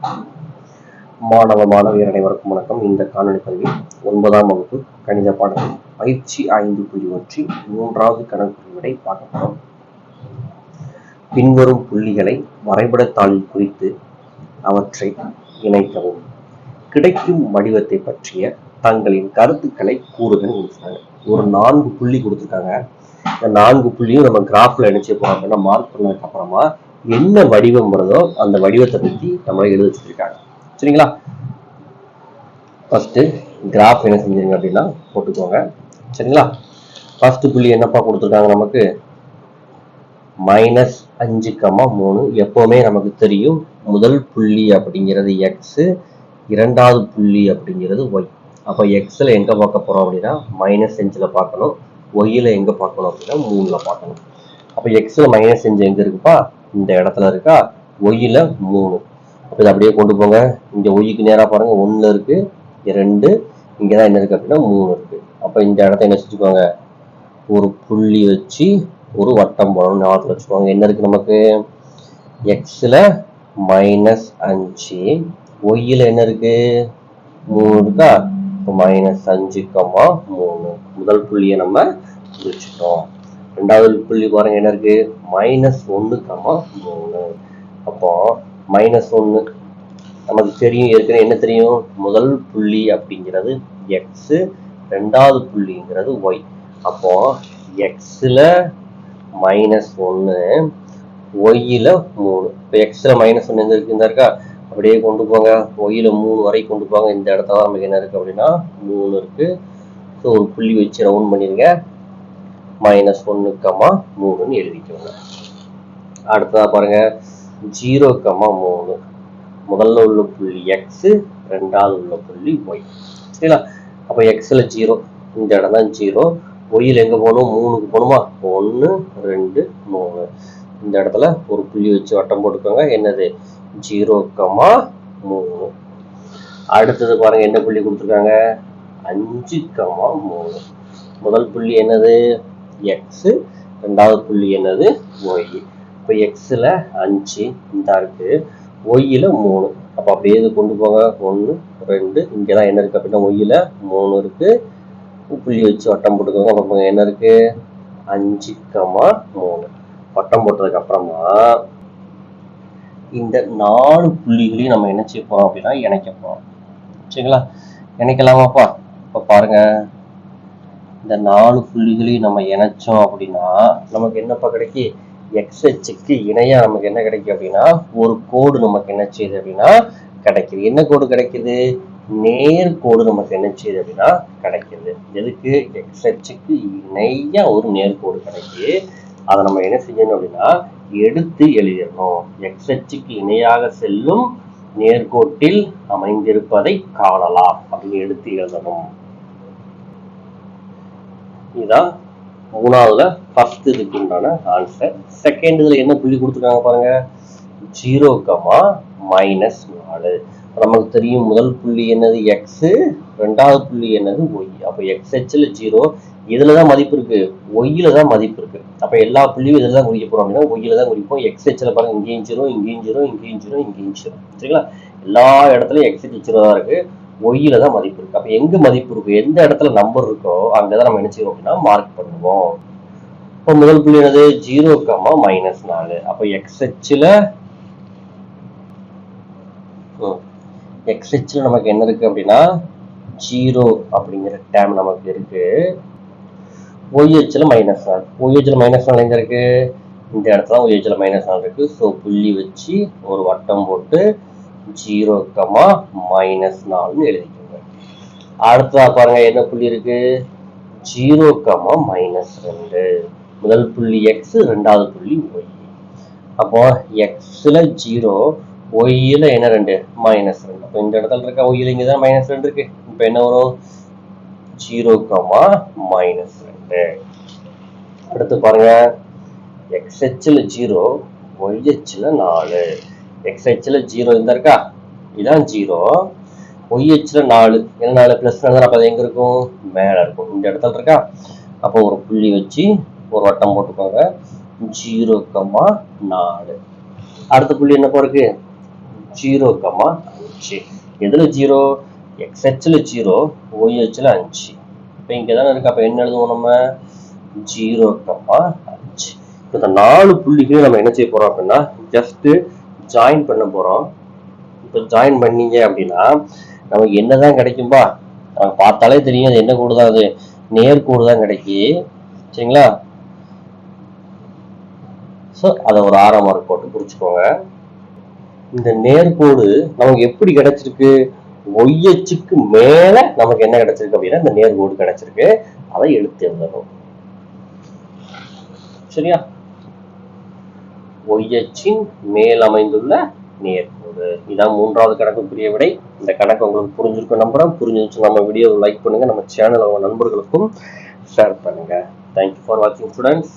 மாணவ மாணவியர் அனைவருக்கும் வணக்கம். இந்த காணொலி பதிவில் 9ஆம் வகுப்பு கணித பாடத்தில் பயிற்சி 5.1 மூன்றாவது கணக்கு விடை பார்க்கிறோம். பின்வரும் புள்ளிகளை வரைபடத்தாளில் குறித்து அவற்றை இணைக்கவும். கிடைக்கும் வடிவத்தை பற்றிய தங்களின் கருத்துக்களை கூறுகள். ஒரு 4 புள்ளி கொடுத்துருக்காங்க. இந்த 4 புள்ளியும் நம்ம கிராஃப்ல இணைச்சு போறோம். மார்க் பண்ணதுக்கு அப்புறமா என்ன வடிவம் வருதோ அந்த வடிவத்தை பத்தி நம்மள எழுத வச்சிருக்காங்க. சரிங்களா? ஃபர்ஸ்ட் கிராஃப் என்ன செஞ்சீங்க அப்படின்னா போட்டுக்கோங்க. சரிங்களா? ஃபர்ஸ்ட் புள்ளி என்னப்பா கொடுத்துருக்காங்க நமக்கு -5,3. எப்பவுமே நமக்கு தெரியும் முதல் புள்ளி அப்படிங்கிறது எக்ஸ், இரண்டாவது புள்ளி அப்படிங்கிறது ஒய். அப்போ எக்ஸ்ல எங்க பார்க்க போறோம் அப்படின்னா -5ல பார்க்கணும், ஒய்ல எங்க பார்க்கணும் அப்படின்னா 3ல பார்க்கணும். அப்போ எக்ஸ்ல -5 எங்க இருக்குப்பா? இந்த இடத்துல இருக்கா. ஒய்ல 3. அப்போ இதை அப்படியே கொண்டு போங்க. இங்க ஒய்க்கு நேரா பாருங்க 1 இருக்கு, 2 இங்கதான் என்ன இருக்கு அப்படின்னா 3 இருக்கு. அப்போ இந்த இடத்த என்ன செஞ்சுக்கோங்க, ஒரு புள்ளி வச்சு ஒரு வட்டம் போடணும். ஞாபகத்தில் வச்சுக்கோங்க. என்ன இருக்கு நமக்கு எக்ஸ்ல -5, ஒய்ல என்ன இருக்கு 3 இருக்கா. இப்போ -5,3 முதல் புள்ளியை நம்ம முடிச்சிட்டோம். ரெண்டாவது புள்ளி பாருங்க என்ன இருக்கு -1,3. அப்போ -1 நமக்கு தெரியும். ஏற்கனவே என்ன தெரியும், முதல் புள்ளி அப்படிங்கிறது எக்ஸ், ரெண்டாவது புள்ளிங்கிறது ஒய். அப்போ எக்ஸ்ல -1, ஒய்ல 3. இப்போ எக்ஸ்ல -1 எங்க இருக்கு, இந்த இருக்கா. அப்படியே கொண்டு போங்க, ஒய்ல 3 வரை கொண்டு போங்க. இந்த இடத்துல நமக்கு என்ன இருக்கு அப்படின்னா 3 இருக்கு. ஸோ ஒரு புள்ளி வச்சு ரவுண்ட் பண்ணிருங்க. -1,3 எழுதிக்கோங்க. அடுத்ததா பாருங்க 0,3. முதல்ல உள்ள புள்ளி எக்ஸ், ரெண்டாவது உள்ள புள்ளி ஒய். சரிங்களா? அப்போ எக்ஸ்ல 0, இந்த இடம் தான் 0. ஒய்ல எங்க போகணும், 3க்கு போகணுமா. 1, 2, 3. இந்த இடத்துல ஒரு புள்ளி வச்சு வட்டம் போட்டுக்கோங்க. என்னது 0,3. அடுத்தது பாருங்க என்ன புள்ளி கொடுத்துருக்காங்க 5,3. முதல் புள்ளி என்னது எக்ஸ், ரெண்டாவது புள்ளி என்னது ஒய். இப்போ எக்ஸ்ல 5 இந்த இருக்கு, ஒய்ல 3. அப்போ அப்படியே இது கொண்டு போங்க. 1, 2 இங்கதான் என்ன இருக்கு அப்படின்னா ஒய்ல 3 இருக்கு. புள்ளி வச்சு வட்டம் போட்டுக்கோங்க. அப்போ என்ன இருக்கு 5,3. வட்டம் போட்டதுக்கு அப்புறமா இந்த 4 புள்ளிகளையும் நம்ம என்ன செய்ய போறோம் அப்படின்னா இணைக்க போறோம். சரிங்களா? இணைக்கலாமாப்பா? இப்போ பாருங்க, இந்த 4 புள்ளிகளையும் நம்ம இணைச்சோம் அப்படின்னா நமக்கு என்னப்பா கிடைக்கி, எக்ஸ் அச்சுக்கு இணையா நமக்கு என்ன கிடைக்கும் அப்படின்னா ஒரு கோடு நமக்கு என்ன செய்யுது அப்படின்னா கிடைக்குது. என்ன கோடு கிடைக்குது, நேர்கோடு நமக்கு என்ன செய்யுது அப்படின்னா கிடைக்குது. எதுக்கு, எக்ஸ் அச்சுக்கு இணையா ஒரு நேர்கோடு கிடைக்குது. அதை நம்ம என்ன செய்யணும் அப்படின்னா எடுத்து எழுதிடணும். எக்ஸ் அச்சுக்கு இணையாக செல்லும் நேர்கோட்டில் அமைந்திருப்பதை காணலாம் அப்படின்னு எடுத்து எழுதணும். இதுதான் மூணாவதுல ஃபர்ஸ்ட் இதுக்கு உண்டான ஆன்சர். செகண்ட் இதுல என்ன புள்ளி கொடுத்துருக்காங்க பாருங்க 0,-4. நமக்கு தெரியும் முதல் புள்ளி என்னது எக்ஸ், ரெண்டாவது புள்ளி என்னது ஒய். அப்ப எக்ஸ் ஹெச்ல 0, இதுலதான் மதிப்பு இருக்கு, ஒய்ல தான் மதிப்பு இருக்கு. அப்ப எல்லா புள்ளியும் இதுல தான் குறிக்க போறோம் அப்படின்னா ஒய்ல தான் குறிப்போம். எக்ஸ் ஹெச்ல பாருங்க இங்கேயும் 0, இங்கேயும் 0, இங்கேயும் 0, இங்கேயும் 0. சரிங்களா? எல்லா இடத்துலயும் எக்ஸ் ஹெச் 0 தான் இருக்கு, ஒய்ல தான் மதிப்பு இருக்கு. அப்ப எங்க மதிப்பு இருக்கு, எந்த இடத்துல நம்பர் இருக்கோ அங்கதான் நம்ம என்ன செய்வோம் அப்படின்னா மார்க் பண்ணுவோம். இப்போ முதல் புள்ளி என்னது 0,-4. அப்ப எக்ஸ் ஹெச்ல நமக்கு என்ன இருக்கு அப்படின்னா 0 அப்படிங்கிற டேம் நமக்கு இருக்கு. ஒய் ஹெச்ல -4. ஒய் ஹெச்ல -4 எங்க இருக்கு, இந்த இடத்துல ஒய் ஹெச்ல -4 இருக்கு. ஸோ புள்ளி வச்சு ஒரு வட்டம் போட்டு 0,-4 எழுதிக்கோங்க. அடுத்ததா பாருங்க என்ன புள்ளி இருக்கு 0,-2. முதல் புள்ளி எக்ஸ், ரெண்டாவது புள்ளி ஒய். அப்போ எக்ஸ்ல 0, ஒய்ல என்ன 2 -2. அப்போ இந்த இடத்துல இருக்க ஒய்ல இங்கதான் -2 இருக்கு. இப்போ என்ன வரும் 0,-2. அடுத்து பாருங்க எக்ஸ் ஹெச்ல 0, ஒய் ஹெச்ல 4. எக்ஸ் ஹெச்ல 0 இந்த இருக்கா, இதான் 0. ஒய் ஹெச்ல 4, ஏன்னா 4 பிளஸ் அப்ப அது எங்க இருக்கும், மேல இருக்கும். இந்த இடத்துல இருக்கா. அப்போ ஒரு புள்ளி வச்சு ஒரு வட்டம் போட்டுக்கோங்க 0,4. அடுத்த புள்ளி என்னப்பா இருக்கு 0,5. எதுல 0? xHல 0, yHல 5. இப்போ இங்க தானே இருக்கு. அப்ப என்ன எழுதுவோம் நம்ம? 0,5. இந்த 4 புள்ளிகளையும் நம்ம என்ன செய்ய போறோம் அப்படின்னா ஜஸ்ட் ஜாயின் பண்ண போறோம். இப்போ ஜாயின் பண்ணீங்க அப்படின்னா நமக்கு என்னதான் கிடைக்கும்பா? நமக்கு பார்த்தாலே தெரியும் அது என்ன கோடு தான், அது நேர்கோடு தான் கிடைக்கும். சரிங்களா? ஸோ அதை ஒரு ஆரம் மார்க் போட்டு குறிச்சுக்கோங்க. இந்த நேர்கோடு நமக்கு எப்படி கிடைச்சிருக்கு? ஒய்யச்சுக்கு மேல நமக்கு என்ன கிடைச்சிருக்கு அப்படின்னா இந்த நேர்கோடு கிடைச்சிருக்கு. அதை எடுத்து எழுதணும். சரியா? ஒய்யச்சின் மேல் அமைந்துள்ள நேர்கோடு. இதான் 3வது கணக்குக்குரிய விடை. இந்த கணக்கு உங்களுக்கு புரிஞ்சிருக்கும் நம்புறேன். புரிஞ்சிருச்சு நம்ம வீடியோவை லைக் பண்ணுங்க, நம்ம சேனல் உங்க நண்பர்களுக்கும் ஷேர் பண்ணுங்க. தேங்க்யூ ஃபார் வாட்சிங் ஸ்டூடெண்ட்ஸ்.